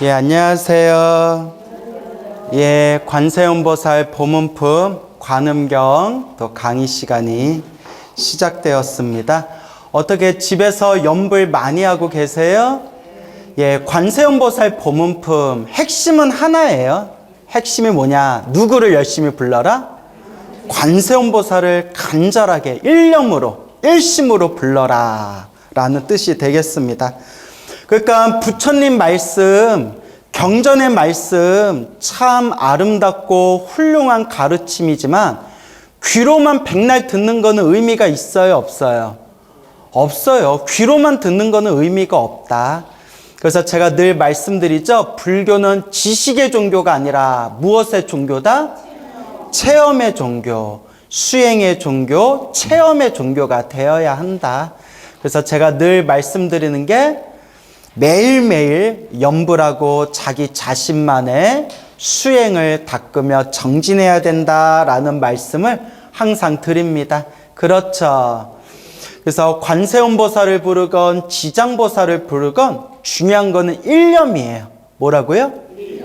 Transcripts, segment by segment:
예, 안녕하세요. 예, 관세음보살 보문품 관음경 또 강의 시간이 시작되었습니다. 어떻게 집에서 염불 많이 하고 계세요? 예, 관세음보살 보문품 핵심은 하나예요. 핵심이 뭐냐? 누구를 열심히 불러라? 관세음보살을 간절하게 일념으로, 일심으로 불러라 라는 뜻이 되겠습니다. 그러니까 부처님 말씀, 경전의 말씀 참 아름답고 훌륭한 가르침이지만 귀로만 백날 듣는 거는 의미가 있어요, 없어요? 없어요. 귀로만 듣는 거는 의미가 없다. 그래서 제가 늘 말씀드리죠. 불교는 지식의 종교가 아니라 무엇의 종교다? 체험의 종교, 수행의 종교, 체험의 종교가 되어야 한다. 그래서 제가 늘 말씀드리는 게 매일매일 염불하고 자기 자신만의 수행을 닦으며 정진해야 된다라는 말씀을 항상 드립니다. 그렇죠. 그래서 관세음보살을 부르건 지장보살을 부르건 중요한 거는 일념이에요. 뭐라고요?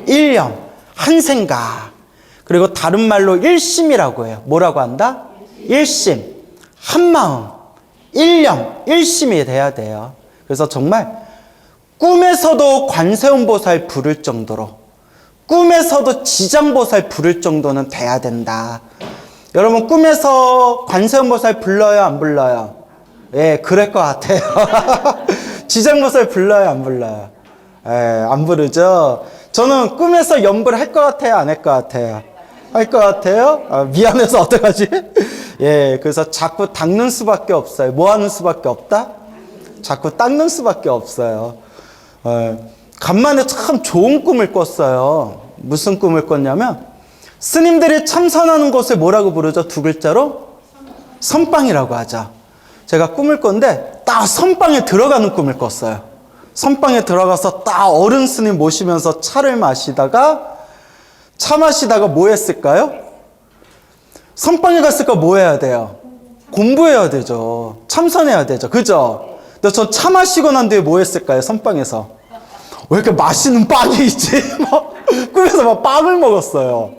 일념, 한 생각. 그리고 다른 말로 일심이라고 해요. 뭐라고 한다? 일심, 한 마음, 일념, 일심이 돼야 돼요. 그래서 정말 꿈에서도 관세음보살 부를 정도로, 꿈에서도 지장보살 부를 정도는 돼야 된다. 여러분 꿈에서 관세음보살 불러요, 안 불러요? 예, 그럴 것 같아요. 지장보살 불러요, 안 불러요? 예, 안 부르죠. 저는 꿈에서 염불 할 것 같아요, 안 할 것 같아요? 할 것 같아요? 아, 미안해서 어떡하지? 예, 그래서 자꾸 닦는 수밖에 없어요. 뭐 하는 수밖에 없다? 자꾸 닦는 수밖에 없어요. 간만에 참 좋은 꿈을 꿨어요. 무슨 꿈을 꿨냐면 스님들이 참선하는 곳을 뭐라고 부르죠? 두 글자로? 선방이라고 하죠. 제가 꿈을 꿨는데 딱 선방에 들어가는 꿈을 꿨어요. 선방에 들어가서 딱 어른 스님 모시면서 차를 마시다가 차 마시다가 뭐 했을까요? 선방에 갔을까 뭐 해야 돼요? 공부해야 되죠. 참선해야 되죠. 그죠? 근데 전 차 마시고 난 뒤에 뭐 했을까요? 선방에서. 왜 이렇게 맛있는 빵이 있지? 막 꿈에서 막 빵을 먹었어요.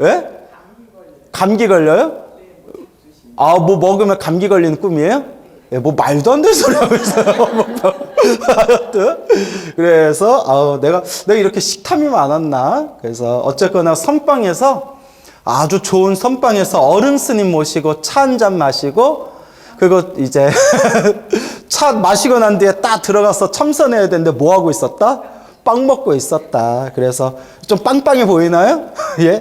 예? 감기 걸려요? 아, 뭐 먹으면 감기 걸리는 꿈이에요? 예, 뭐 말도 안 되는 소리 하고 있어요. 하여튼. 그래서, 내가 이렇게 식탐이 많았나? 그래서 어쨌거나 선방에서 아주 좋은 선방에서 어른 스님 모시고 차 한 잔 마시고 그리고 이제 차 마시고 난 뒤에 딱 들어가서 참선해야 되는데 뭐 하고 있었다? 빵 먹고 있었다. 그래서 좀 빵빵해 보이나요? 예.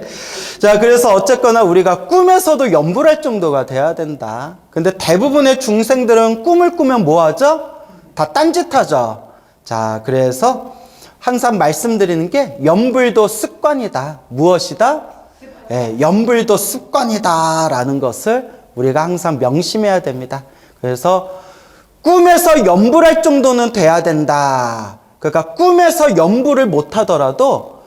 자, 그래서 어쨌거나 우리가 꿈에서도 염불할 정도가 돼야 된다. 근데 대부분의 중생들은 꿈을 꾸면 뭐 하죠? 다 딴짓하죠. 자, 그래서 항상 말씀드리는 게 염불도 습관이다. 무엇이다? 예, 염불도 습관이다라는 것을 우리가 항상 명심해야 됩니다. 그래서 꿈에서 염불할 정도는 돼야 된다. 그러니까 꿈에서 염불을 못하더라도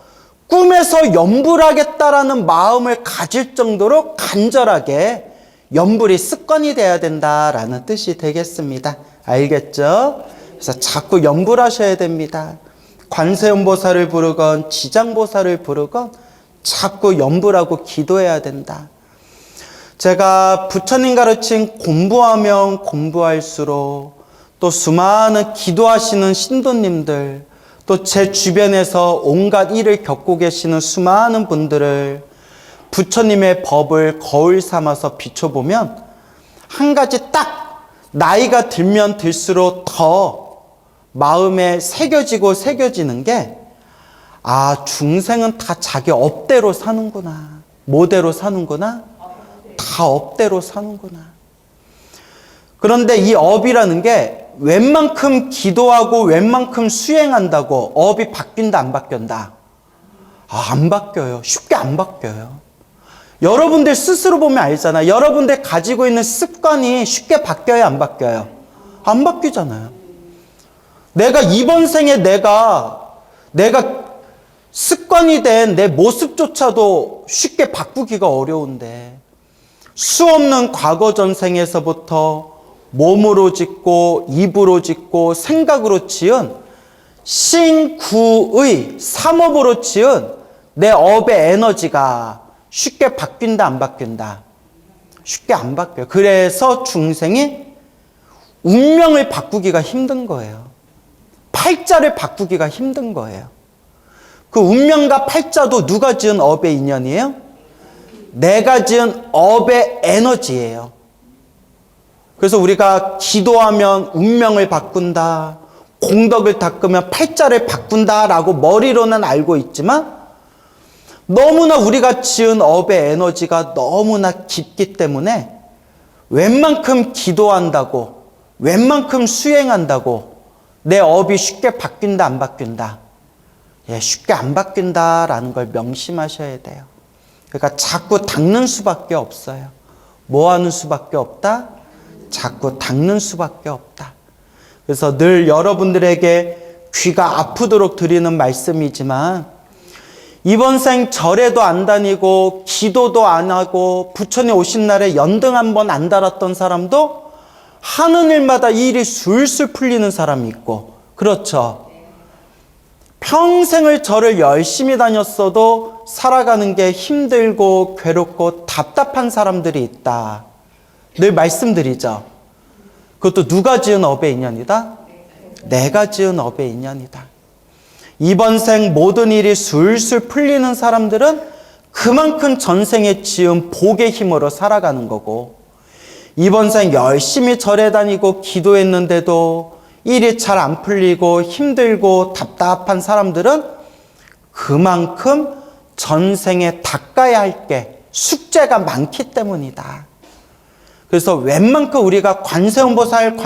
꿈에서 염불하겠다라는 마음을 가질 정도로 간절하게 염불이 습관이 돼야 된다라는 뜻이 되겠습니다. 알겠죠? 그래서 자꾸 염불하셔야 됩니다. 관세음보살을 부르건 지장보살을 부르건 자꾸 염불하고 기도해야 된다. 제가 부처님 가르친 공부하면 공부할수록 또 수많은 기도하시는 신도님들, 또 제 주변에서 온갖 일을 겪고 계시는 수많은 분들을 부처님의 법을 거울 삼아서 비춰보면 한 가지 딱 나이가 들면 들수록 더 마음에 새겨지는 게 중생은 다 자기 업대로 사는구나. 뭐대로 사는구나? 다 업대로 사는구나. 그런데 이 업이라는 게 웬만큼 기도하고 웬만큼 수행한다고 업이 바뀐다 안 바뀐다? 안 바뀌어요. 쉽게 안 바뀌어요. 여러분들 스스로 보면 알잖아요. 여러분들 가지고 있는 습관이 쉽게 바뀌어요 안 바뀌어요? 안 바뀌잖아요. 내가 이번 생에 내가 습관이 된 내 모습조차도 쉽게 바꾸기가 어려운데 수 없는 과거 전생에서부터 몸으로 짓고 입으로 짓고 생각으로 지은 신구의 삼업으로 지은 내 업의 에너지가 쉽게 바뀐다, 안 바뀐다? 쉽게 안 바뀌어요. 그래서 중생이 운명을 바꾸기가 힘든 거예요. 팔자를 바꾸기가 힘든 거예요. 그 운명과 팔자도 누가 지은 업의 인연이에요? 내가 지은 업의 에너지예요. 그래서 우리가 기도하면 운명을 바꾼다, 공덕을 닦으면 팔자를 바꾼다라고 머리로는 알고 있지만 너무나 우리가 지은 업의 에너지가 너무나 깊기 때문에 웬만큼 기도한다고, 웬만큼 수행한다고 내 업이 쉽게 바뀐다, 안 바뀐다? 예, 쉽게 안 바뀐다라는 걸 명심하셔야 돼요. 그러니까 자꾸 닦는 수밖에 없어요. 뭐 하는 수밖에 없다? 자꾸 닦는 수밖에 없다. 그래서 늘 여러분들에게 귀가 아프도록 드리는 말씀이지만 이번 생 절에도 안 다니고 기도도 안 하고 부처님 오신 날에 연등 한 번 안 달았던 사람도 하는 일마다 이 일이 술술 풀리는 사람이 있고, 그렇죠? 평생을 절을 열심히 다녔어도 살아가는 게 힘들고 괴롭고 답답한 사람들이 있다. 늘 말씀드리죠. 그것도 누가 지은 업의 인연이다? 내가 지은 업의 인연이다. 이번 생 모든 일이 술술 풀리는 사람들은 그만큼 전생에 지은 복의 힘으로 살아가는 거고, 이번 생 열심히 절에 다니고 기도했는데도 일이 잘 안 풀리고 힘들고 답답한 사람들은 그만큼 전생에 닦아야 할 게 숙제가 많기 때문이다. 그래서 웬만큼 우리가 관세음보살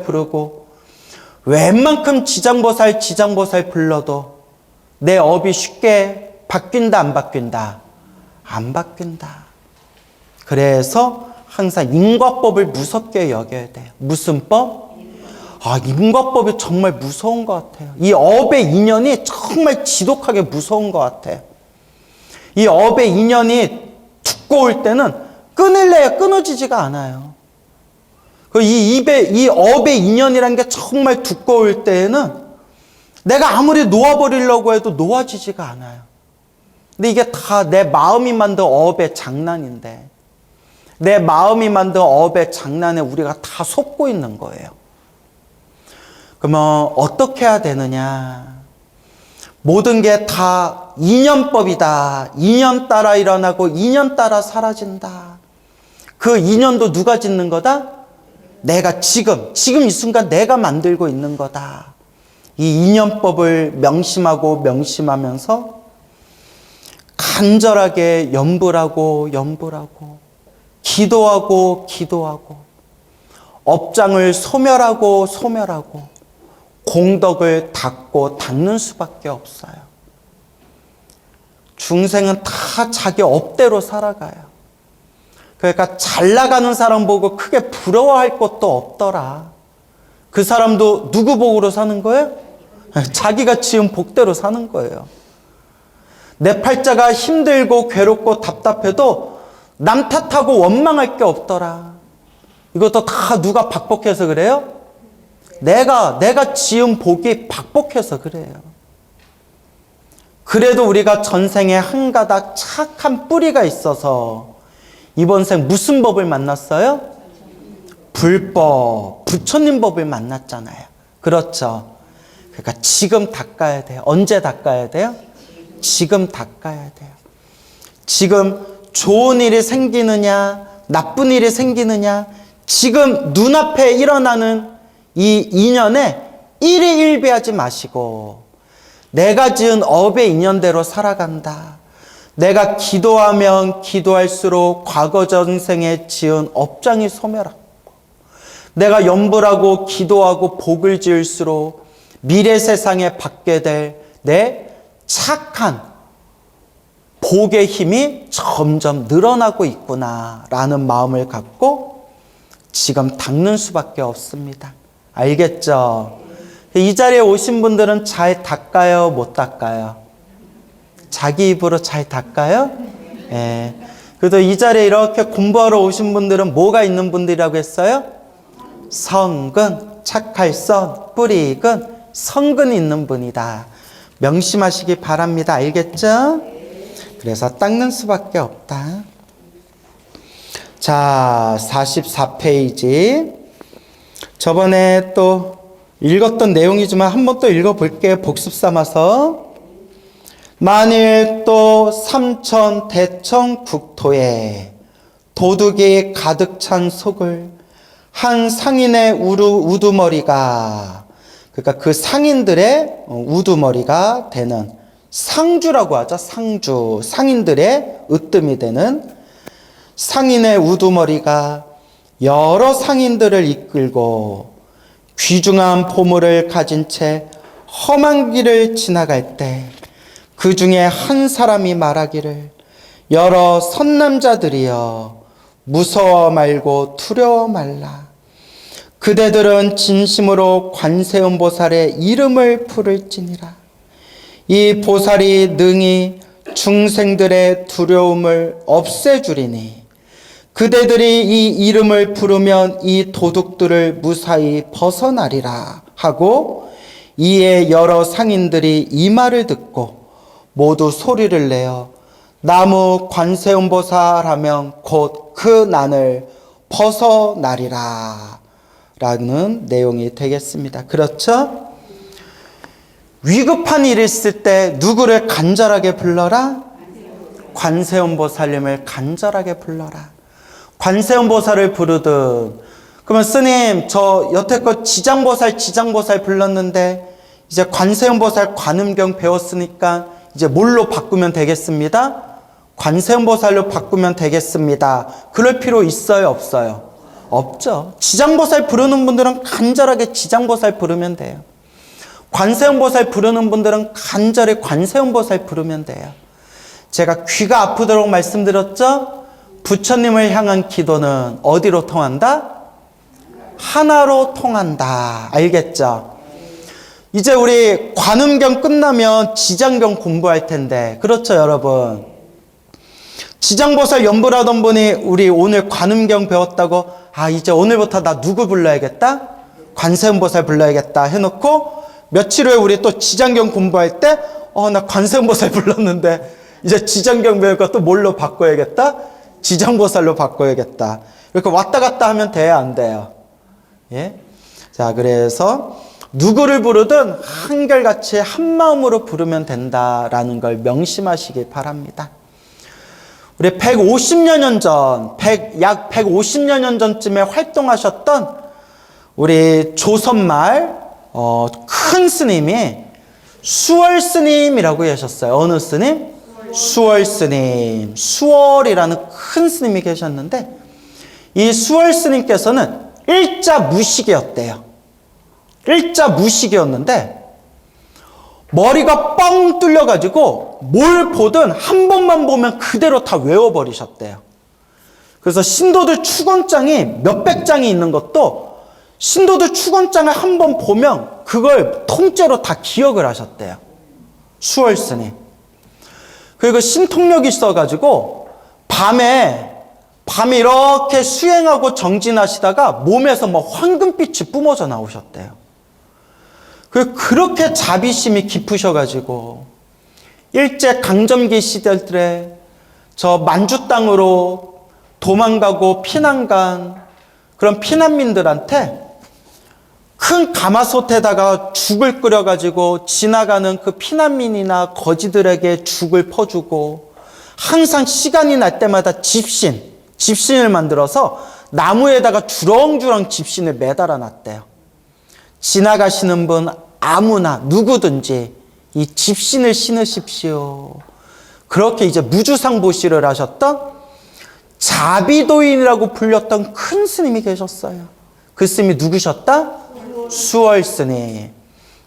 부르고 웬만큼 지장보살 불러도 내 업이 쉽게 바뀐다, 안 바뀐다? 안 바뀐다. 그래서 항상 인과법을 무섭게 여겨야 돼요. 무슨 법? 인과법이 정말 무서운 것 같아요. 이 업의 인연이 정말 지독하게 무서운 것 같아요. 이 업의 인연이 두꺼울 때는 끊을래야 끊어지지가 않아요. 이 업의 인연이라는 게 정말 두꺼울 때에는 내가 아무리 놓아버리려고 해도 놓아지지가 않아요. 근데 이게 다 내 마음이 만든 업의 장난인데, 내 마음이 만든 업의 장난에 우리가 다 속고 있는 거예요. 그러면 어떻게 해야 되느냐? 모든 게 다 인연법이다. 인연 따라 일어나고 인연 따라 사라진다. 그 인연도 누가 짓는 거다? 내가 지금 이 순간 내가 만들고 있는 거다. 이 인연법을 명심하면서 간절하게 염불하고 기도하고 업장을 소멸하고 공덕을 닦는 수밖에 없어요. 중생은 다 자기 업대로 살아가요. 그러니까 잘 나가는 사람 보고 크게 부러워할 것도 없더라. 그 사람도 누구 복으로 사는 거예요? 자기가 지은 복대로 사는 거예요. 내 팔자가 힘들고 괴롭고 답답해도 남 탓하고 원망할 게 없더라. 이것도 다 누가 박복해서 그래요? 내가 지은 복이 박복해서 그래요. 그래도 우리가 전생에 한 가닥 착한 뿌리가 있어서 이번 생 무슨 법을 만났어요? 불법, 부처님 법을 만났잖아요. 그렇죠? 그러니까 지금 닦아야 돼요. 언제 닦아야 돼요? 지금 닦아야 돼요. 지금 좋은 일이 생기느냐, 나쁜 일이 생기느냐, 지금 눈앞에 일어나는 이 인연에 일희일비하지 마시고 내가 지은 업의 인연대로 살아간다. 내가 기도하면 기도할수록 과거 전생에 지은 업장이 소멸하고, 내가 염불하고 기도하고 복을 지을수록 미래 세상에 받게 될 내 착한 복의 힘이 점점 늘어나고 있구나라는 마음을 갖고 지금 닦는 수밖에 없습니다. 알겠죠? 이 자리에 오신 분들은 잘 닦아요, 못 닦아요? 자기 입으로 잘 닦아요? 예. 그래도 이 자리에 이렇게 공부하러 오신 분들은 뭐가 있는 분들이라고 했어요? 성근, 착할 선, 뿌리근, 성근이 있는 분이다. 명심하시기 바랍니다. 알겠죠? 그래서 닦는 수밖에 없다. 자, 44페이지. 저번에 또 읽었던 내용이지만 한번 또 읽어볼게요. 복습 삼아서. 만일 또 삼천 대천 국토에 도둑이 가득 찬 속을 한 상인의 우두머리가, 그러니까 그 상인들의 우두머리가 되는, 상주라고 하죠. 상주, 상인들의 으뜸이 되는 상인의 우두머리가 여러 상인들을 이끌고 귀중한 보물을 가진 채 험한 길을 지나갈 때 그 중에 한 사람이 말하기를 여러 선남자들이여 무서워 말고 두려워 말라. 그대들은 진심으로 관세음보살의 이름을 부를지니라. 이 보살이 능히 중생들의 두려움을 없애주리니 그대들이 이 이름을 부르면 이 도둑들을 무사히 벗어나리라 하고, 이에 여러 상인들이 이 말을 듣고 모두 소리를 내어 나무 관세음보살 하면 곧 그 난을 벗어나리라 라는 내용이 되겠습니다. 그렇죠? 위급한 일이 있을 때 누구를 간절하게 불러라? 관세음보살님을 간절하게 불러라. 관세음보살을 부르든, 그러면 스님 저 여태껏 지장보살 불렀는데 이제 관세음보살 관음경 배웠으니까 이제 뭘로 바꾸면 되겠습니다? 관세음보살로 바꾸면 되겠습니다. 그럴 필요 있어요, 없어요? 없죠. 지장보살 부르는 분들은 간절하게 지장보살 부르면 돼요. 관세음보살 부르는 분들은 간절히 관세음보살 부르면 돼요. 제가 귀가 아프도록 말씀드렸죠? 부처님을 향한 기도는 어디로 통한다? 하나로 통한다. 알겠죠? 이제 우리 관음경 끝나면 지장경 공부할 텐데, 그렇죠 여러분? 지장보살 연불하던 분이 우리 오늘 관음경 배웠다고, 아 이제 오늘부터 나 누구 불러야겠다? 관세음보살 불러야겠다 해놓고 며칠 후에 우리 또 지장경 공부할 때 나 관세음보살 불렀는데 이제 지장경 배우니까 또 뭘로 바꿔야겠다? 지장보살로 바꿔야겠다. 이렇게 왔다 갔다 하면 돼야 안 돼요? 예? 자, 그래서 누구를 부르든 한결같이 한 마음으로 부르면 된다라는 걸 명심하시기 바랍니다. 우리 150여 년 전, 약 150여 년 전쯤에 활동하셨던 우리 조선말 큰 스님이 수월 스님이라고 계셨어요. 어느 스님? 수월 스님. 수월이라는 큰 스님이 계셨는데, 이 수월 스님께서는 일자 무식이었대요. 일자 무식이었는데 머리가 뻥 뚫려가지고 뭘 보든 한 번만 보면 그대로 다 외워버리셨대요. 그래서 신도들 축원장이 몇백 장이 있는 것도 신도들 축원장을 한 번 보면 그걸 통째로 다 기억을 하셨대요. 수월 스님. 그리고 신통력이 있어가지고 밤에 이렇게 수행하고 정진하시다가 몸에서 막 황금빛이 뿜어져 나오셨대요. 그렇게 자비심이 깊으셔가지고 일제 강점기 시절에 저 만주 땅으로 도망가고 피난간 그런 피난민들한테 큰 가마솥에다가 죽을 끓여가지고 지나가는 그 피난민이나 거지들에게 죽을 퍼주고, 항상 시간이 날 때마다 집신을 만들어서 나무에다가 주렁주렁 집신을 매달아 놨대요. 지나가시는 분 아무나 누구든지 이 집신을 신으십시오. 그렇게 이제 무주상보시를 하셨던 자비도인이라고 불렸던 큰 스님이 계셨어요. 그 스님이 누구셨다? 수월 스님.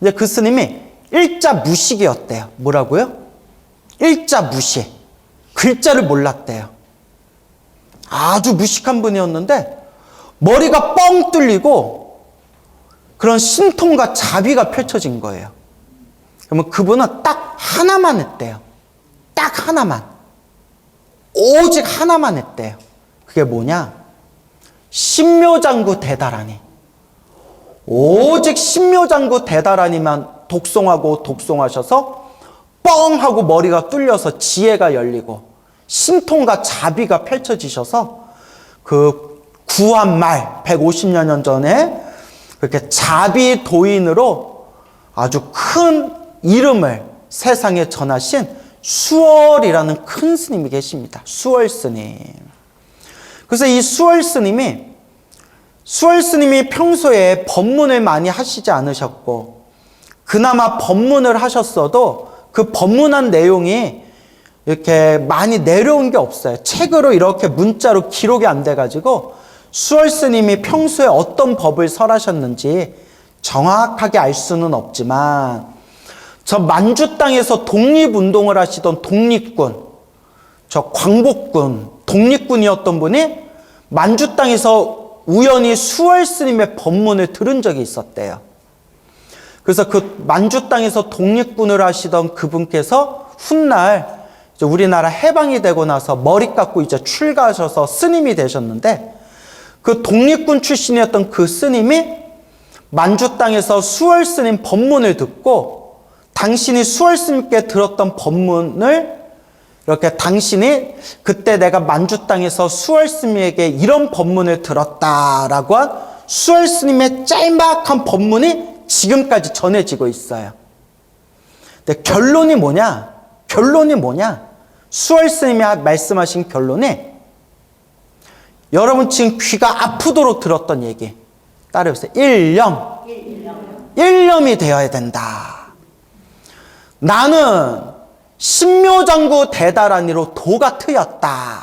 이제 그 스님이 일자 무식이었대요. 뭐라고요? 일자 무식. 글자를 몰랐대요. 아주 무식한 분이었는데 머리가 뻥 뚫리고 그런 신통과 자비가 펼쳐진 거예요. 그러면 그분은 딱 하나만 했대요. 딱 하나만. 오직 하나만 했대요. 그게 뭐냐? 신묘장구 대다라니. 오직 신묘장구 대다라니만 독송하고 독송하셔서 뻥 하고 머리가 뚫려서 지혜가 열리고 신통과 자비가 펼쳐지셔서 그 구한 말 150여 년 전에 그렇게 자비 도인으로 아주 큰 이름을 세상에 전하신 수월이라는 큰 스님이 계십니다. 수월 스님. 그래서 이 수월 스님이 평소에 법문을 많이 하시지 않으셨고, 그나마 법문을 하셨어도 그 법문한 내용이 이렇게 많이 내려온 게 없어요. 책으로 이렇게 문자로 기록이 안 돼가지고 수월 스님이 평소에 어떤 법을 설하셨는지 정확하게 알 수는 없지만, 저 만주 땅에서 독립운동을 하시던 독립군, 저 광복군, 독립군이었던 분이 만주 땅에서 우연히 수월 스님의 법문을 들은 적이 있었대요. 그래서 그 만주 땅에서 독립군을 하시던 그분께서 훗날 이제 우리나라 해방이 되고 나서 머리 깎고 이제 출가하셔서 스님이 되셨는데, 그 독립군 출신이었던 그 스님이 만주 땅에서 수월 스님 법문을 듣고, 당신이 수월 스님께 들었던 법문을 이렇게 당신이 그때 내가 만주 땅에서 수월 스님에게 이런 법문을 들었다라고 한 수월 스님의 짤막한 법문이 지금까지 전해지고 있어요. 근데 결론이 뭐냐? 수월 스님이 말씀하신 결론이, 여러분 지금 귀가 아프도록 들었던 얘기 따라해보세요. 일념이 되어야 된다. 나는 신묘장구 대다라니로 도가 트였다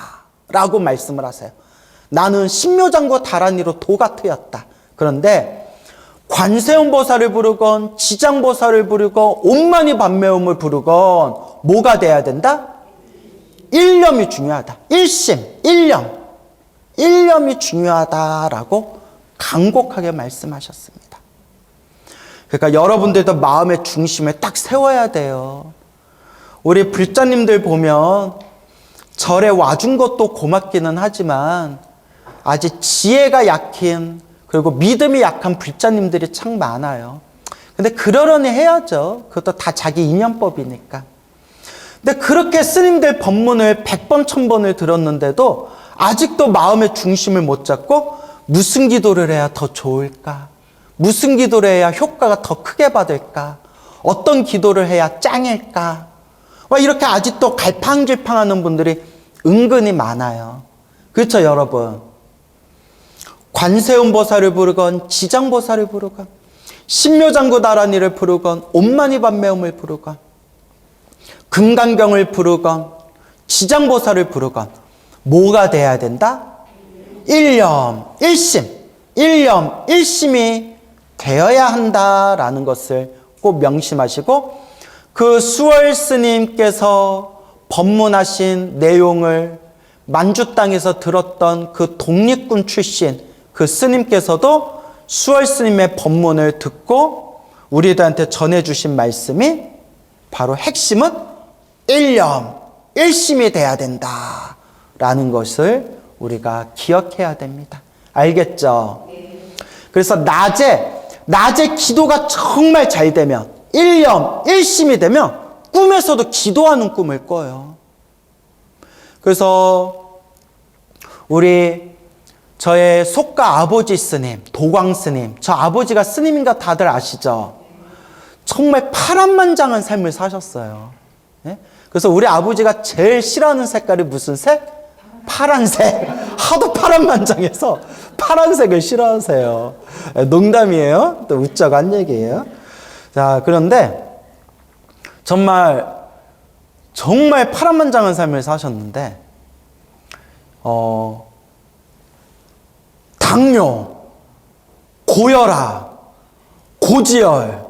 라고 말씀을 하세요. 나는 신묘장구 다라니로 도가 트였다. 그런데 관세음보살을 부르건 지장보살을 부르건 온만이 반매음을 부르건 뭐가 돼야 된다? 일념이 중요하다. 일념이 중요하다라고 간곡하게 말씀하셨습니다. 그러니까 여러분들도 마음의 중심에 딱 세워야 돼요. 우리 불자님들 보면 절에 와준 것도 고맙기는 하지만 아직 지혜가 약한, 그리고 믿음이 약한 불자님들이 참 많아요. 근데 그러려니 해야죠. 그것도 다 자기 인연법이니까. 근데 그렇게 스님들 법문을 100번, 1000번을 들었는데도 아직도 마음의 중심을 못 잡고 무슨 기도를 해야 더 좋을까? 무슨 기도를 해야 효과가 더 크게 받을까? 어떤 기도를 해야 짱일까? 이렇게 아직도 갈팡질팡하는 분들이 은근히 많아요. 그렇죠, 여러분? 관세음보살을 부르건 지장보살을 부르건 신묘장구 다라니를 부르건 온만이 반매음을 부르건 금강경을 부르건 지장보살을 부르건 뭐가 돼야 된다? 일심이 되어야 한다라는 것을 꼭 명심하시고, 그 수월 스님께서 법문하신 내용을 만주 땅에서 들었던 그 독립군 출신 그 스님께서도 수월 스님의 법문을 듣고 우리들한테 전해주신 말씀이 바로 핵심은 일심이 돼야 된다라는 것을 우리가 기억해야 됩니다. 알겠죠? 그래서 낮에 기도가 정말 잘 되면, 일심이 되면 꿈에서도 기도하는 꿈을 꿔요. 그래서 저의 속가 아버지 스님, 도광 스님, 저 아버지가 스님인 거 다들 아시죠? 정말 파란만장한 삶을 사셨어요. 네? 그래서 우리 아버지가 제일 싫어하는 색깔이 무슨 색? 파란색. 하도 파란만장해서 파란색을 싫어하세요. 농담이에요. 또 웃자고 한 얘기예요. 자, 그런데 정말 파란만장한 삶을 사셨는데, 당뇨, 고혈압, 고지혈,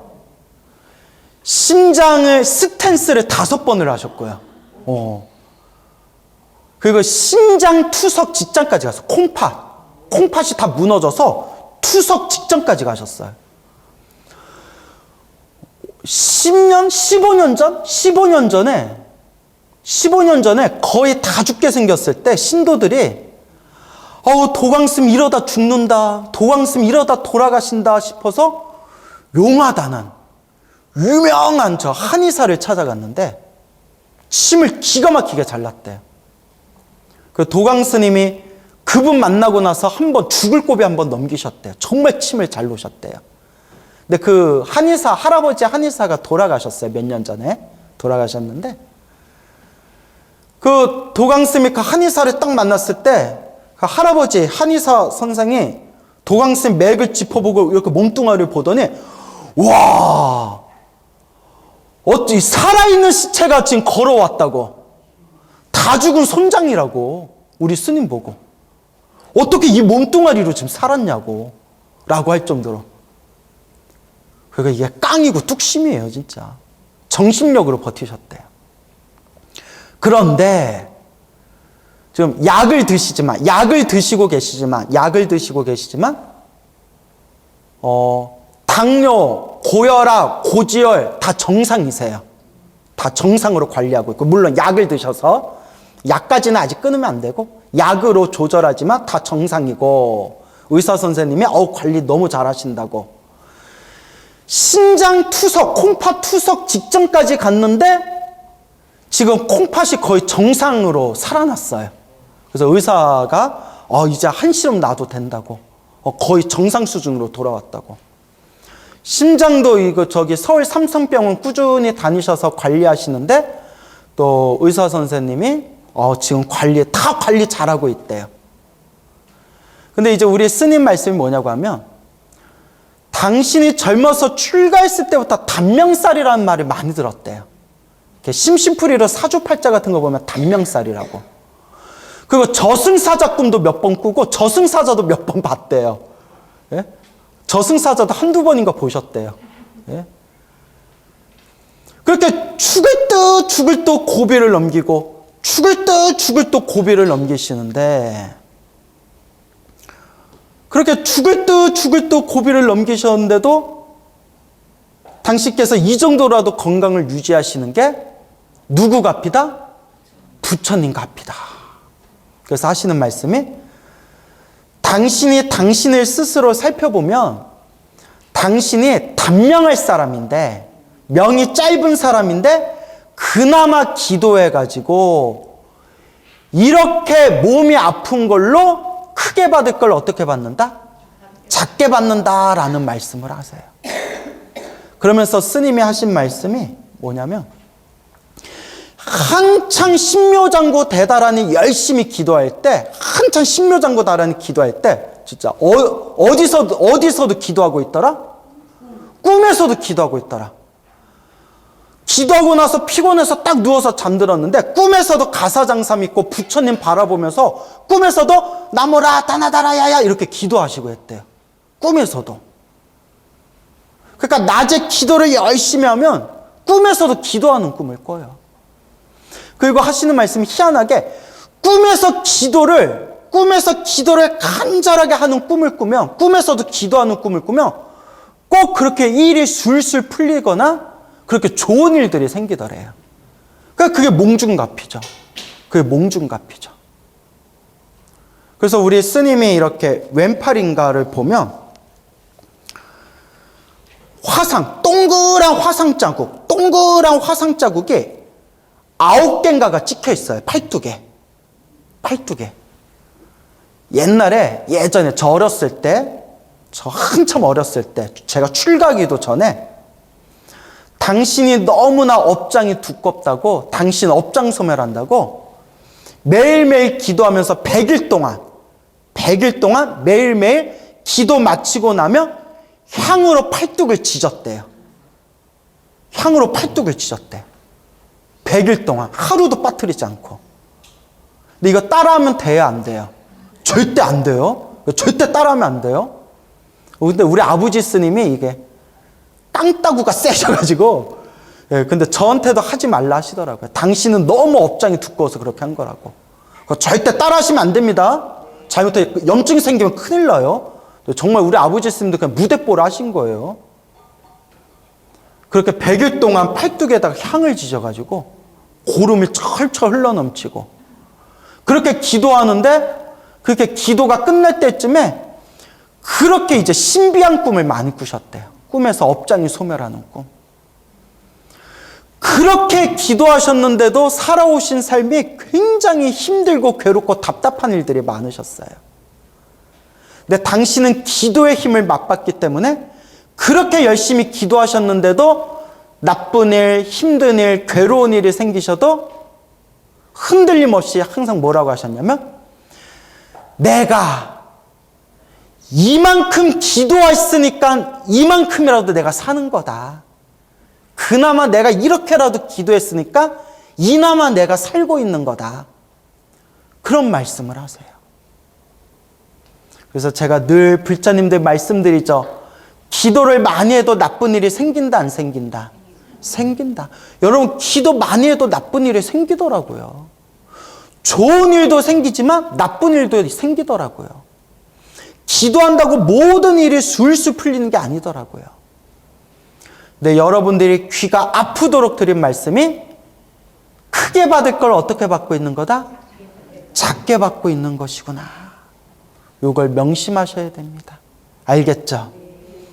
심장을 스텐스를 5번을 하셨고요. 그리고 심장 투석 직전까지 가서 콩팥이 다 무너져서 투석 직전까지 가셨어요. 15년 전에 거의 다 죽게 생겼을 때 신도들이 도광스님 이러다 죽는다, 도광스님 이러다 돌아가신다 싶어서 용하다는 유명한 저 한의사를 찾아갔는데 침을 기가 막히게 잘랐대요. 그 도광스님이 그분 만나고 나서 한번 죽을 고비 한번 넘기셨대요. 정말 침을 잘 놓으셨대요. 근데 그 한의사, 할아버지 한의사가 돌아가셨어요. 몇 년 전에 돌아가셨는데, 그 도광스님이 그 한의사를 딱 만났을 때 그 할아버지 한의사 선생이 도광스님 맥을 짚어보고 이렇게 몸뚱아리를 보더니, 와, 어찌 살아있는 시체가 지금 걸어왔다고, 다 죽은 손장이라고, 우리 스님 보고 어떻게 이 몸뚱아리로 지금 살았냐고 라고 할 정도로. 그러니까 이게 깡이고 뚝심이에요. 진짜 정신력으로 버티셨대요. 그런데 지금 약을 드시고 계시지만 당뇨, 고혈압, 고지혈 다 정상이세요. 다 정상으로 관리하고 있고, 물론 약을 드셔서 약까지는 아직 끊으면 안 되고 약으로 조절하지만 다 정상이고, 의사 선생님이 관리 너무 잘하신다고. 신장 투석, 콩팥 투석 직전까지 갔는데 지금 콩팥이 거의 정상으로 살아났어요. 그래서 의사가 이제 한시름 놔도 된다고, 거의 정상 수준으로 돌아왔다고. 심장도 서울 삼성병원 꾸준히 다니셔서 관리하시는데 또 의사 선생님이 지금 관리 잘하고 있대요. 근데 이제 우리 스님 말씀이 뭐냐고 하면, 당신이 젊어서 출가했을 때부터 단명살이라는 말을 많이 들었대요. 심심풀이로 사주팔자 같은 거 보면 단명살이라고. 그리고 저승사자 꿈도 몇 번 꾸고 저승사자도 몇 번 봤대요. 예? 저승사자도 한두 번인가 보셨대요. 예? 그렇게 죽을 듯 고비를 넘기고 죽을 듯 고비를 넘기시는데, 그렇게 죽을 듯 고비를 넘기셨는데도 당신께서 이 정도라도 건강을 유지하시는 게 누구 값이다? 부처님 값이다. 그래서 하시는 말씀이, 당신이 당신을 스스로 살펴보면 당신이 단명할 사람인데, 명이 짧은 사람인데 그나마 기도해가지고 이렇게 몸이 아픈 걸로 크게 받을 걸 어떻게 받는다? 작게 받는다라는 말씀을 하세요. 그러면서 스님이 하신 말씀이 뭐냐면, 한창 신묘장구 대다라니 열심히 기도할 때, 한창 신묘장구 대다라니 기도할 때 진짜 어디서도 기도하고 있더라? 꿈에서도 기도하고 있더라. 기도하고 나서 피곤해서 딱 누워서 잠들었는데 꿈에서도 가사장사 믿고 부처님 바라보면서 꿈에서도 나무라 다나다라야야 이렇게 기도하시고 했대요. 꿈에서도. 그러니까 낮에 기도를 열심히 하면 꿈에서도 기도하는 꿈을 꿔요. 그리고 하시는 말씀이 희한하게, 꿈에서 기도를 간절하게 하는 꿈을 꾸면, 꿈에서도 기도하는 꿈을 꾸면 꼭 그렇게 일이 술술 풀리거나 그렇게 좋은 일들이 생기더래요. 그러니까 그게 몽중갑이죠. 그래서 우리 스님이 이렇게 왼팔인가를 보면 동그란 화상 자국이 9개인가가 찍혀 있어요. 12개. 예전에 저 한참 어렸을 때, 제가 출가하기도 전에, 당신이 너무나 업장이 두껍다고, 당신 업장 소멸한다고 매일매일 기도하면서 100일 동안 매일매일 기도 마치고 나면 향으로 팔뚝을 지졌대요. 100일 동안 하루도 빠뜨리지 않고. 근데 이거 따라하면 돼요, 안 돼요? 절대 안 돼요. 절대 따라하면 안 돼요. 근데 우리 아버지 스님이 이게 땅따구가 세셔가지고, 근데 저한테도 하지 말라 하시더라고요. 당신은 너무 업장이 두꺼워서 그렇게 한 거라고. 절대 따라하시면 안 됩니다. 잘못해 염증이 생기면 큰일 나요. 정말 우리 아버지 스님도 그냥 무대뽀를 하신 거예요. 그렇게 100일 동안 팔뚝에다가 향을 지져가지고 고름이 철철 흘러넘치고, 그렇게 기도하는데 그렇게 기도가 끝날 때쯤에 그렇게 이제 신비한 꿈을 많이 꾸셨대요. 꿈에서 업장이 소멸하는 꿈. 그렇게 기도하셨는데도 살아오신 삶이 굉장히 힘들고 괴롭고 답답한 일들이 많으셨어요. 근데 당신은 기도의 힘을 맛봤기 때문에 그렇게 열심히 기도하셨는데도 나쁜 일, 힘든 일, 괴로운 일이 생기셔도 흔들림 없이 항상 뭐라고 하셨냐면, 내가 이만큼 기도했으니까 이만큼이라도 내가 사는 거다. 그나마 내가 이렇게라도 기도했으니까 이나마 내가 살고 있는 거다. 그런 말씀을 하세요. 그래서 제가 늘 불자님들 말씀드리죠. 기도를 많이 해도 나쁜 일이 생긴다, 안 생긴다? 생긴다. 여러분, 기도 많이 해도 나쁜 일이 생기더라고요. 좋은 일도 생기지만 나쁜 일도 생기더라고요. 기도한다고 모든 일이 술술 풀리는 게 아니더라고요. 근데 여러분들이 귀가 아프도록 드린 말씀이 크게 받을 걸 어떻게 받고 있는 거다? 작게 받고 있는 것이구나. 이걸 명심하셔야 됩니다. 알겠죠?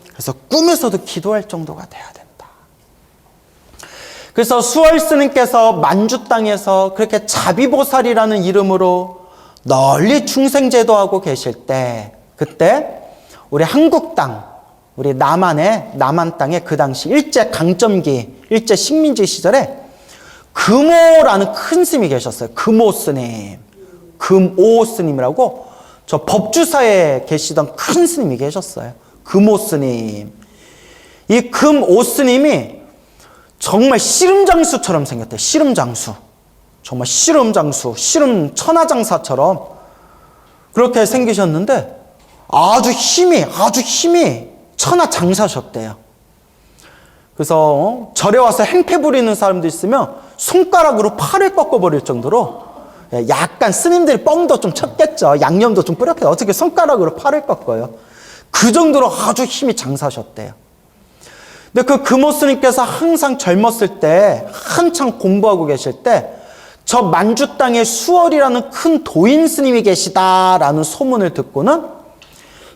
그래서 꿈에서도 기도할 정도가 돼야 된다. 그래서 수월 스님께서 만주 땅에서 그렇게 자비보살이라는 이름으로 널리 중생제도하고 계실 때, 그때 우리 한국 땅, 우리 남한 땅에 그 당시 일제 강점기, 일제 식민지 시절에 금오라는 큰 스님이 계셨어요. 금오 스님. 금오 스님이라고 저 법주사에 계시던 큰 스님이 계셨어요. 금오 스님. 이 금오 스님이 정말 씨름장수처럼 생겼대요. 씨름장수. 정말 씨름장수, 씨름 천하장사처럼 그렇게 생기셨는데 아주 힘이 천하장사셨대요. 그래서 절에 와서 행패 부리는 사람도 있으면 손가락으로 팔을 꺾어버릴 정도로, 약간 스님들이 뻥도 좀 쳤겠죠. 양념도 좀 뿌렸겠죠. 어떻게 손가락으로 팔을 꺾어요. 그 정도로 아주 힘이 장사셨대요. 근데 그 금오 스님께서 항상 젊었을 때, 한창 공부하고 계실 때, 저 만주 땅에 수월이라는 큰 도인 스님이 계시다라는 소문을 듣고는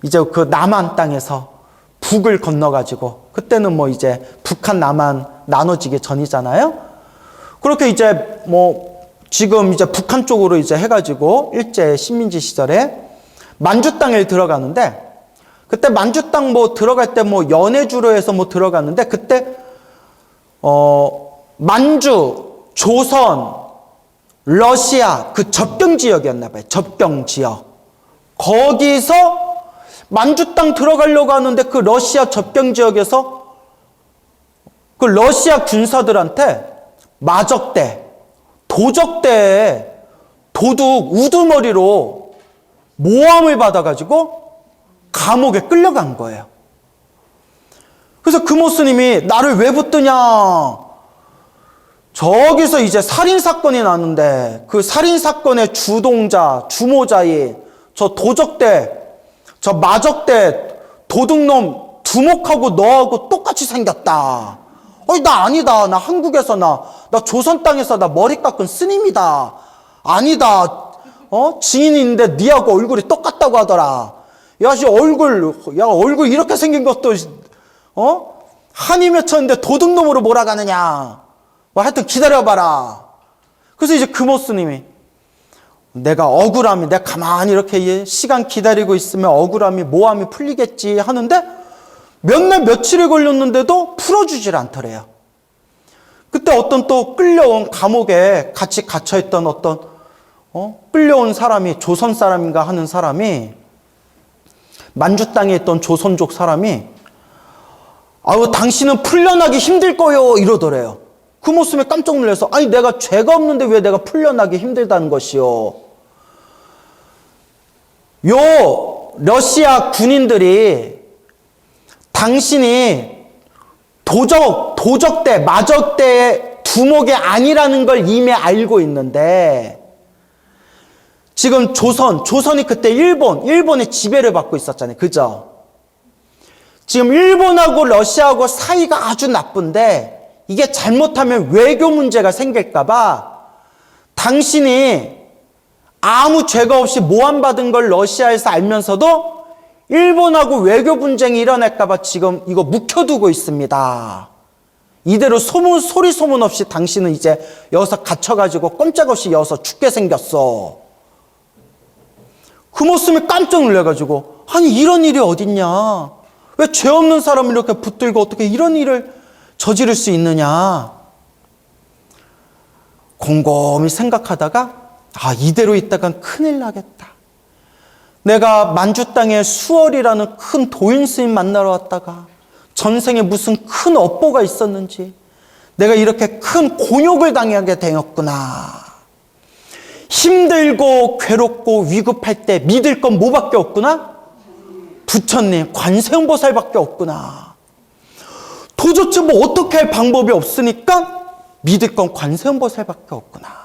이제 그 남한 땅에서 북을 건너가지고, 그때는 뭐 이제 북한 남한 나눠지기 전이잖아요. 그렇게 이제 뭐 지금 이제 북한 쪽으로 이제 해가지고 일제 식민지 시절에 만주 땅에 들어가는데, 그때 만주 땅 뭐 들어갈 때 뭐 연해주로 해서 뭐 들어갔는데, 그때 만주, 조선, 러시아 그 접경 지역이었나 봐요. 접경 지역. 거기서 만주 땅 들어가려고 하는데 그 러시아 접경 지역에서 그 러시아 군사들한테 마적대, 도적대에 도둑 우두머리로 모함을 받아가지고 감옥에 끌려간 거예요. 그래서 금오 스님이 나를 왜 붙드냐? 저기서 이제 살인사건이 났는데 그 살인사건의 주동자, 주모자인 저 도적대, 저 마적대, 도둑놈 두목하고 너하고 똑같이 생겼다. 어이, 나 아니다. 나 한국에서 나 조선 땅에서 나 머리 깎은 스님이다. 아니다. 증인이 있는데 니하고 얼굴이 똑같다고 하더라. 야, 얼굴 이렇게 생긴 것도, 한이 맺혔는데 도둑놈으로 몰아가느냐. 뭐 하여튼 기다려봐라. 그래서 이제 금오 스님이 내가 가만히 이렇게 시간 기다리고 있으면 억울함이, 모함이 풀리겠지 하는데 몇 날 며칠이 걸렸는데도 풀어주질 않더래요. 그때 어떤 또 끌려온 감옥에 같이 갇혀있던 어떤, 끌려온 사람이 조선 사람인가 하는 사람이, 만주 땅에 있던 조선족 사람이, 아유, 당신은 풀려나기 힘들 거요 이러더래요. 그 모습에 깜짝 놀라서, 아니 내가 죄가 없는데 왜 내가 풀려나기 힘들다는 것이요. 요 러시아 군인들이 당신이 도적대, 마적대의 두목이 아니라는 걸 이미 알고 있는데, 지금 조선이 그때 일본의 지배를 받고 있었잖아요. 그죠? 지금 일본하고 러시아하고 사이가 아주 나쁜데, 이게 잘못하면 외교 문제가 생길까봐 당신이 아무 죄가 없이 모함받은 걸 러시아에서 알면서도 일본하고 외교 분쟁이 일어날까 봐 지금 이거 묵혀두고 있습니다. 이대로 소리 소문 없이 당신은 이제 여기서 갇혀가지고 꼼짝없이 여기서 죽게 생겼어. 그 모습에 깜짝 놀래가지고, 아니 이런 일이 어딨냐, 왜 죄 없는 사람을 이렇게 붙들고 어떻게 이런 일을 저지를 수 있느냐. 곰곰이 생각하다가 이대로 있다간 큰일 나겠다. 내가 만주 땅에 수월이라는 큰 도인 스님 만나러 왔다가 전생에 무슨 큰 업보가 있었는지 내가 이렇게 큰 곤욕을 당하게 되었구나. 힘들고 괴롭고 위급할 때 믿을 건 뭐밖에 없구나? 부처님, 관세음보살밖에 없구나. 도대체 뭐 어떻게 할 방법이 없으니까 믿을 건 관세음보살밖에 없구나.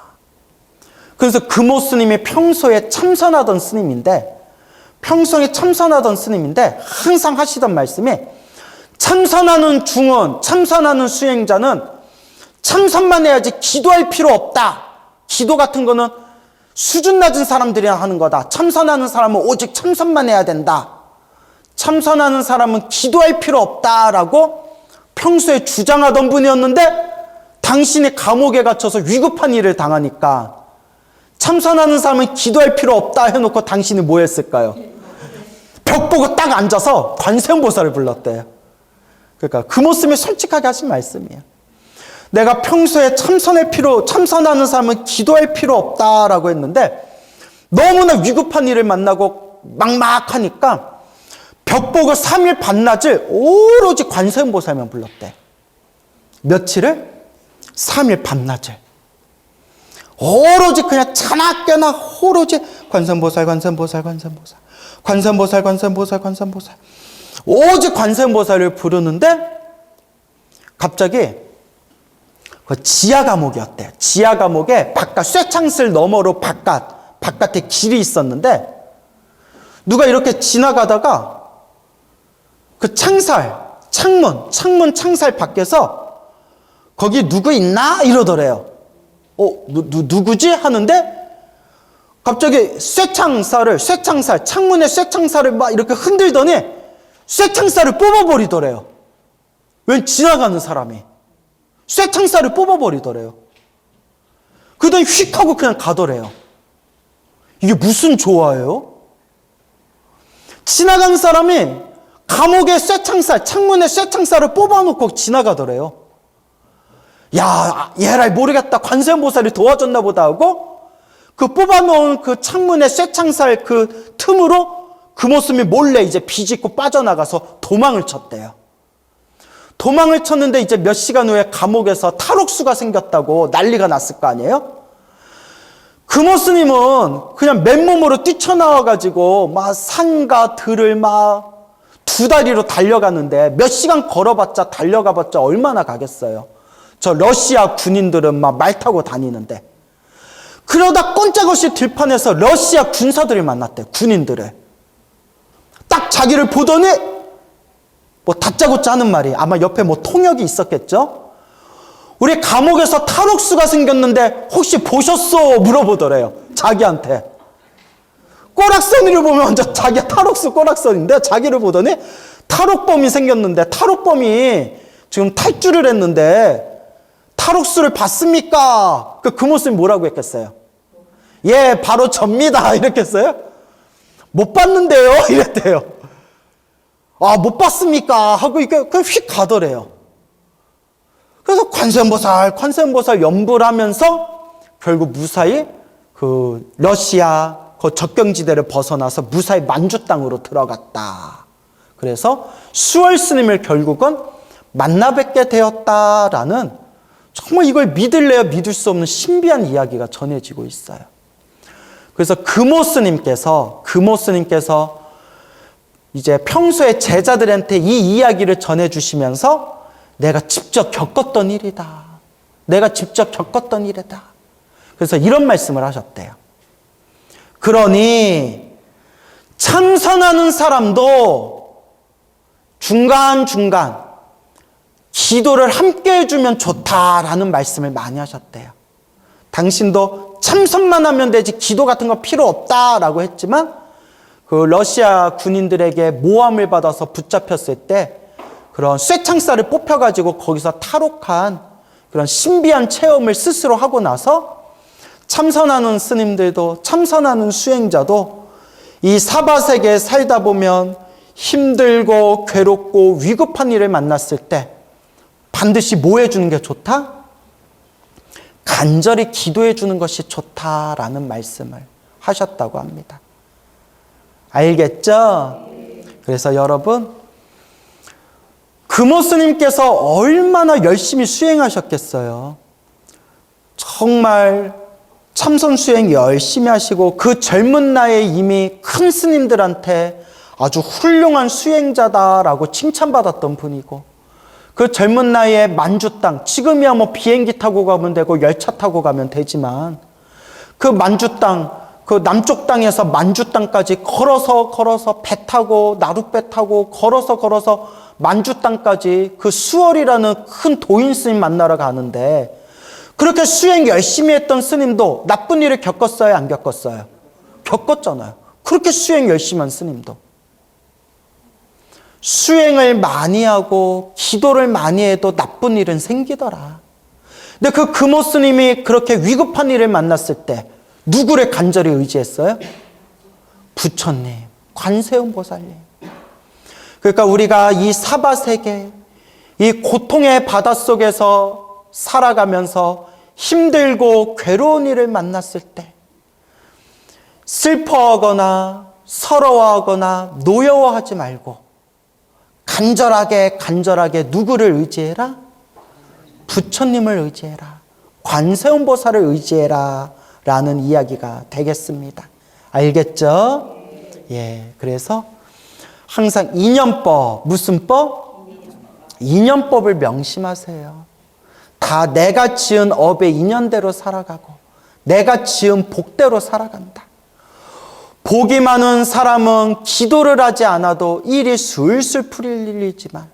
그래서 금오 스님이 평소에 참선하던 스님인데 항상 하시던 말씀이, 참선하는 중원, 참선하는 수행자는 참선만 해야지 기도할 필요 없다. 기도 같은 거는 수준 낮은 사람들이 하는 거다. 참선하는 사람은 오직 참선만 해야 된다. 참선하는 사람은 기도할 필요 없다라고 평소에 주장하던 분이었는데, 당신이 감옥에 갇혀서 위급한 일을 당하니까 참선하는 사람은 기도할 필요 없다 해놓고 당신이 뭐 했을까요? 벽 보고 딱 앉아서 관세음보살을 불렀대요. 그러니까 그 모습이 솔직하게 하신 말씀이에요. 내가 평소에 참선하는 사람은 기도할 필요 없다라고 했는데, 너무나 위급한 일을 만나고 막막하니까 벽 보고 3일 반낮을 오로지 관세음보살만 불렀대. 며칠을? 3일 반낮을. 오로지 그냥 자나깨나 오로지 관세음보살, 관세음보살, 관세음보살, 관세음보살, 관세음보살, 관세음보살, 오직 관세음보살을 부르는데, 갑자기 그 지하 감옥이었대. 지하 감옥에 바깥 쇠창슬 너머로 바깥에 길이 있었는데, 누가 이렇게 지나가다가 그 창문 창살 밖에서 거기 누구 있나 이러더래요. 누구지 하는데, 갑자기 창문의 쇠창살을 막 이렇게 흔들더니 쇠창살을 뽑아버리더래요. 웬 지나가는 사람이 쇠창살을 뽑아버리더래요. 그러더니 휙 하고 그냥 가더래요. 이게 무슨 조화예요? 지나가는 사람이 감옥의 창문의 쇠창살을 뽑아놓고 지나가더래요. 야, 얘라 모르겠다, 관세음보살이 도와줬나 보다 하고 그 뽑아놓은 그 창문의 쇠창살 그 틈으로 그 모습이 몰래 이제 비집고 빠져나가서 도망을 쳤대요. 도망을 쳤는데 이제 몇 시간 후에 감옥에서 탈옥수가 생겼다고 난리가 났을 거 아니에요? 금오 스님은 그냥 맨몸으로 뛰쳐나와가지고 막 산과 들을 막 두 다리로 달려가는데, 몇 시간 걸어봤자 달려가봤자 얼마나 가겠어요. 저 러시아 군인들은 막 말 타고 다니는데. 그러다 꼼짝없이 들판에서 러시아 군사들을 만났대. 군인들을. 딱 자기를 보더니 뭐 다짜고짜 하는 말이, 아마 옆에 뭐 통역이 있었겠죠. 우리 감옥에서 탈옥수가 생겼는데 혹시 보셨어? 물어보더래요. 자기한테. 꼬락서니를 보면 완전 자기가 탈옥수 꼬락서니인데, 자기를 보더니 탈옥범이 생겼는데, 탈옥범이 지금 탈주를 했는데 탈옥수를 봤습니까? 그 모습이 뭐라고 했겠어요? 예, 바로 접니다. 이랬겠어요? 못 봤는데요? 이랬대요. 아, 못 봤습니까? 하고 이렇게 휙 가더래요. 그래서 관세음보살 연부를 하면서 결국 무사히 그 러시아 그 적경지대를 벗어나서 무사히 만주 땅으로 들어갔다. 그래서 수월 스님을 결국은 만나 뵙게 되었다라는, 정말 이걸 믿을래야 믿을 수 없는 신비한 이야기가 전해지고 있어요. 그래서 금오 스님께서 이제 평소에 제자들한테 이 이야기를 전해주시면서 내가 직접 겪었던 일이다. 내가 직접 겪었던 일이다. 그래서 이런 말씀을 하셨대요. 그러니 참선하는 사람도 중간중간 기도를 함께 해주면 좋다라는 말씀을 많이 하셨대요. 당신도 참선만 하면 되지 기도 같은 거 필요 없다라고 했지만 그 러시아 군인들에게 모함을 받아서 붙잡혔을 때 그런 쇠창살을 뽑혀가지고 거기서 탈옥한 그런 신비한 체험을 스스로 하고 나서 참선하는 스님들도 참선하는 수행자도 이 사바세계에 살다 보면 힘들고 괴롭고 위급한 일을 만났을 때 반드시 뭐 해주는 게 좋다? 간절히 기도해 주는 것이 좋다라는 말씀을 하셨다고 합니다. 알겠죠? 그래서 여러분, 금오 스님께서 얼마나 열심히 수행하셨겠어요. 정말 참선 수행 열심히 하시고 그 젊은 나이에 이미 큰 스님들한테 아주 훌륭한 수행자다라고 칭찬받았던 분이고 그 젊은 나이에 만주 땅, 지금이야 뭐 비행기 타고 가면 되고 열차 타고 가면 되지만 그 만주 땅, 그 남쪽 땅에서 만주 땅까지 걸어서 배 타고 나룻배 타고 걸어서 만주 땅까지 그 수월이라는 큰 도인 스님 만나러 가는데 그렇게 수행 열심히 했던 스님도 나쁜 일을 겪었어요? 안 겪었어요? 겪었잖아요. 그렇게 수행 열심히 한 스님도. 수행을 많이 하고 기도를 많이 해도 나쁜 일은 생기더라. 근데 그 금오 스님이 그렇게 위급한 일을 만났을 때 누구를 간절히 의지했어요? 부처님, 관세음 보살님. 그러니까 우리가 이 사바세계, 이 고통의 바닷속에서 살아가면서 힘들고 괴로운 일을 만났을 때 슬퍼하거나 서러워하거나 노여워하지 말고 간절하게 누구를 의지해라? 부처님을 의지해라. 관세음보살을 의지해라 라는 이야기가 되겠습니다. 알겠죠? 예, 그래서 항상 인연법, 무슨 법? 인연법을 명심하세요. 다 내가 지은 업의 인연대로 살아가고 내가 지은 복대로 살아간다. 복이 많은 사람은 기도를 하지 않아도 일이 술술 풀리지만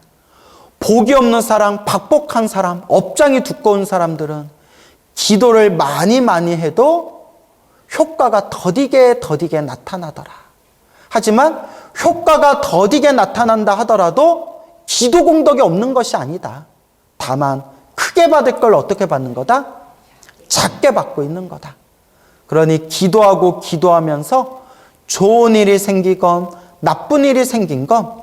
복이 없는 사람, 박복한 사람, 업장이 두꺼운 사람들은 기도를 많이 해도 효과가 더디게 나타나더라. 하지만 효과가 더디게 나타난다 하더라도 기도 공덕이 없는 것이 아니다. 다만 크게 받을 걸 어떻게 받는 거다? 작게 받고 있는 거다. 그러니 기도하면서 좋은 일이 생기건 나쁜 일이 생긴 건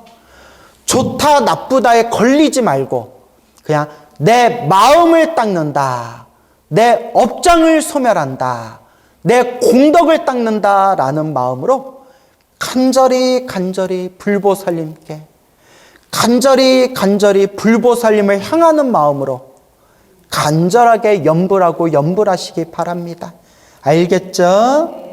좋다 나쁘다에 걸리지 말고 그냥 내 마음을 닦는다. 내 업장을 소멸한다. 내 공덕을 닦는다라는 마음으로 간절히 불보살님께 간절히 불보살님을 향하는 마음으로 간절하게 염불하시기 바랍니다. 알겠죠?